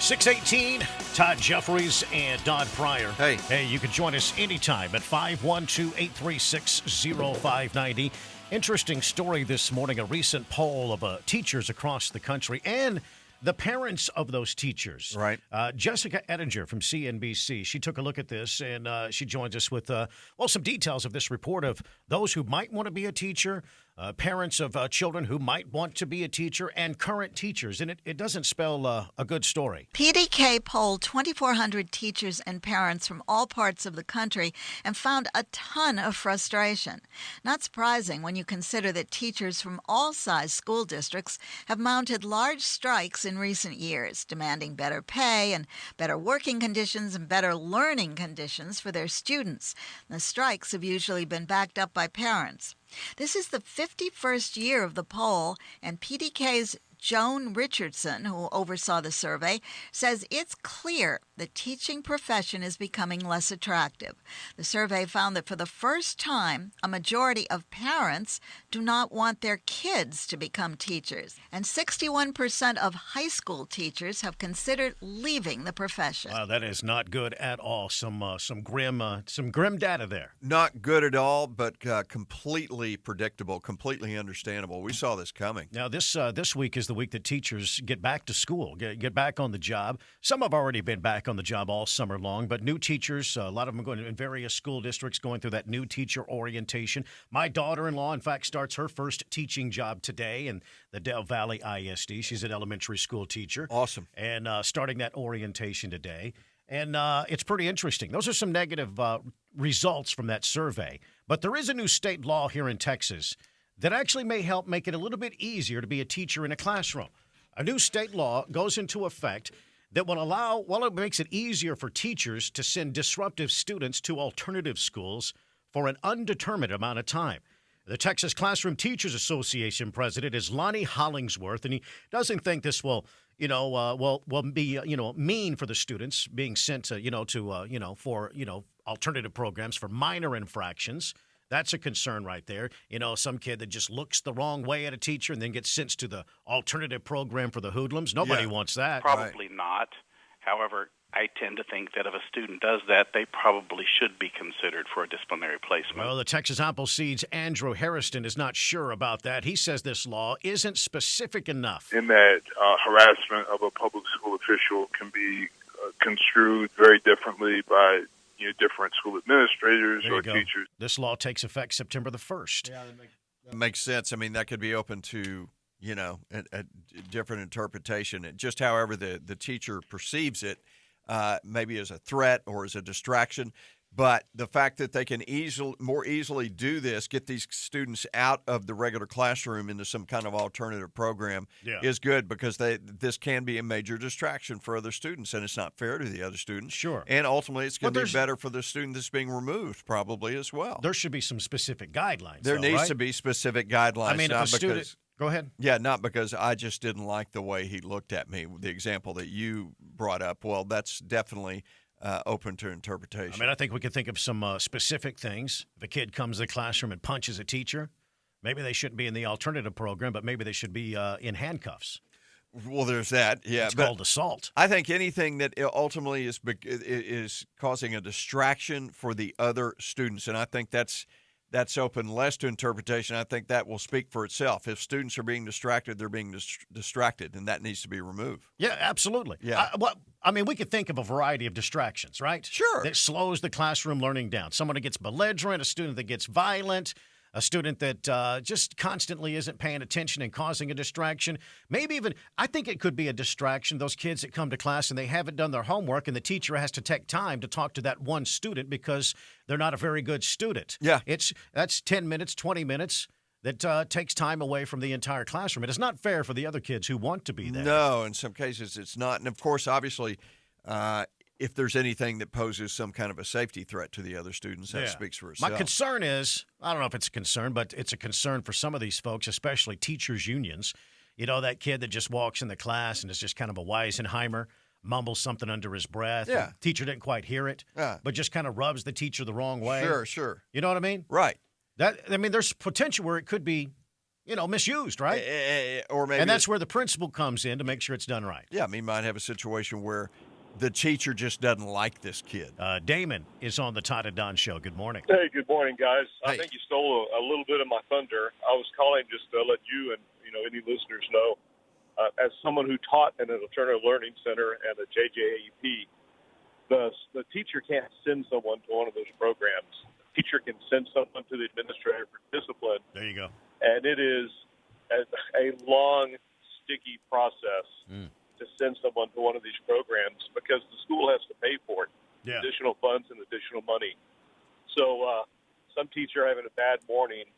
618, Todd Jeffries and Don Pryor. Hey. You can join us anytime at 512-836-0590. Interesting story this morning, a recent poll of teachers across the country and the parents of those teachers. Right. Jessica Ettinger from CNBC, she took a look at this, and she joins us with, some details of this report of those who might want to be a teacher, parents of children who might want to be a teacher, and current teachers. And it doesn't spell a good story. PDK polled 2,400 teachers and parents from all parts of the country and found a ton of frustration. Not surprising when you consider that teachers from all size school districts have mounted large strikes in recent years, demanding better pay and better working conditions and better learning conditions for their students. The strikes have usually been backed up by parents. This is the 51st year of the poll, and PDK's Joan Richardson, who oversaw the survey, says it's clear the teaching profession is becoming less attractive. The survey found that for the first time, a majority of parents do not want their kids to become teachers, and 61% of high school teachers have considered leaving the profession. Wow, that is not good at all. Some grim data there. Not good at all, but completely predictable, completely understandable. We saw this coming. Now, this week is the week that teachers get back to school, get back on the job. Some have already been back on the job all summer long, but new teachers, a lot of them are going in various school districts going through that new teacher orientation. My daughter-in-law, in fact, starts her first teaching job today in the Del Valley ISD. She's an elementary school teacher. Awesome. And starting that orientation today. And it's pretty interesting. Those are some negative results from that survey. But there is a new state law here in Texas that actually may help make it a little bit easier to be a teacher in a classroom. A new state law goes into effect that will allow, it makes it easier for teachers to send disruptive students to alternative schools for an undetermined amount of time. The Texas Classroom Teachers Association president is Lonnie Hollingsworth, and he doesn't think this will be mean for the students being sent to for alternative programs for minor infractions. That's a concern right there. Some kid that just looks the wrong way at a teacher and then gets sent to the alternative program for the hoodlums. Nobody wants that. Probably not. However, I tend to think that if a student does that, they probably should be considered for a disciplinary placement. Well, the Texas Appleseed's Andrew Harrison is not sure about that. He says this law isn't specific enough. In that harassment of a public school official can be construed very differently by different school administrators or teachers. This law takes effect September the 1st. Yeah, that makes sense. I mean, that could be open to, a different interpretation. Just however the teacher perceives it, maybe as a threat or as a distraction. But the fact that they can more easily do this, get these students out of the regular classroom into some kind of alternative program is good, because this can be a major distraction for other students, and it's not fair to the other students. Sure. And ultimately, it's going to be better for the student that's being removed probably as well. There should be some specific guidelines. There needs to be specific guidelines. I mean, if a student... Go ahead. Yeah, not because I just didn't like the way he looked at me. The example that you brought up, well, that's definitely open to interpretation. I mean, I think we could think of some specific things. If a kid comes to the classroom and punches a teacher, maybe they shouldn't be in the alternative program, but maybe they should be in handcuffs. Well, there's that. Yeah, it's called assault. I think anything that ultimately is causing a distraction for the other students, and I think that's open less to interpretation. I think that will speak for itself. If students are being distracted, they're being distracted, and that needs to be removed. Yeah, absolutely. Yeah. We could think of a variety of distractions, right? Sure. That slows the classroom learning down. Someone that gets belligerent, a student that gets violent, a student that just constantly isn't paying attention and causing a distraction. Maybe even, I think it could be a distraction, those kids that come to class and they haven't done their homework, and the teacher has to take time to talk to that one student because they're not a very good student. Yeah. That's 10 minutes, 20 minutes. That takes time away from the entire classroom. It is not fair for the other kids who want to be there. No, in some cases it's not. And, of course, obviously, if there's anything that poses some kind of a safety threat to the other students, that speaks for itself. My concern is, I don't know if it's a concern, but it's a concern for some of these folks, especially teachers' unions. That kid that just walks in the class and is just kind of a Weisenheimer, mumbles something under his breath. Yeah. Teacher didn't quite hear it, but just kind of rubs the teacher the wrong way. Sure. You know what I mean? Right. There's potential where it could be misused, right? Or maybe And that's where the principal comes in to make sure it's done right. yeah, I mean, might have a situation where the teacher just doesn't like this kid. Damon is on the Todd and Don Show. Good morning. Hey, good morning, guys. Hey. I think you stole a little bit of my thunder. I was calling just to let you and any listeners know, as someone who taught in an alternative learning center and a JJAEP, the teacher can't send someone to one of those programs. The teacher can send someone to the administrator for discipline, There you go. and it is a long, sticky process to send someone to one of these programs because the school has to pay for it. Yeah. Additional funds and additional money. So some teacher having a bad morning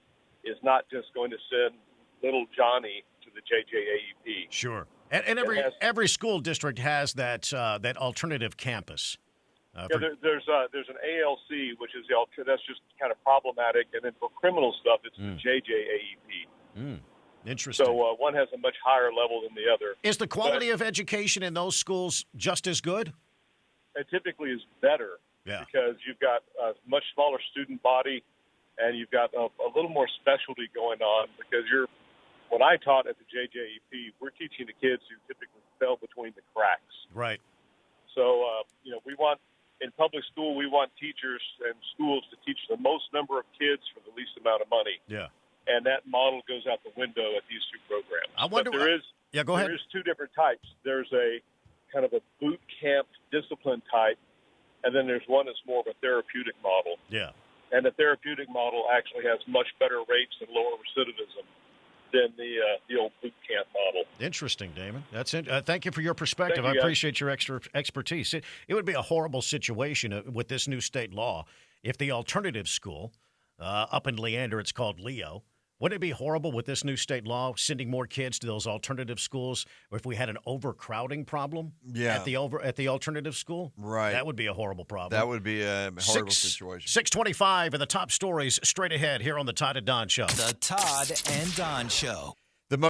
is not just going to send little Johnny to the JJAEP. Sure. And every school district has that alternative campus. There's an ALC, which is that's just kind of problematic, and then for criminal stuff, it's the JJAEP. Interesting. So one has a much higher level than the other. Is the quality of education in those schools just as good? It typically is better because you've got a much smaller student body, and you've got a little more specialty going on because when I taught at the JJEP, we're teaching the kids who typically fell between the cracks. Right. So, in public school, we want teachers and schools to teach the most number of kids for the least amount of money. Yeah. And that model goes out the window at these two programs. I wonder. But go ahead. There is two different types. There's a kind of a boot camp discipline type, and then there's one that's more of a therapeutic model. Yeah. And the therapeutic model actually has much better rates and lower recidivism than the old boot camp model. Interesting, Damon. That's it. Thank you for your perspective. Thank you, I guys. appreciate your extra expertise. It would be a horrible situation with this new state law if the alternative school up in Leander, it's called Leo. Wouldn't it be horrible with this new state law sending more kids to those alternative schools, or if we had an overcrowding problem at the alternative school? Right. That would be a horrible problem. That would be a horrible situation. 6:25 and the top stories straight ahead here on the Todd and Don Show. The Todd and Don Show.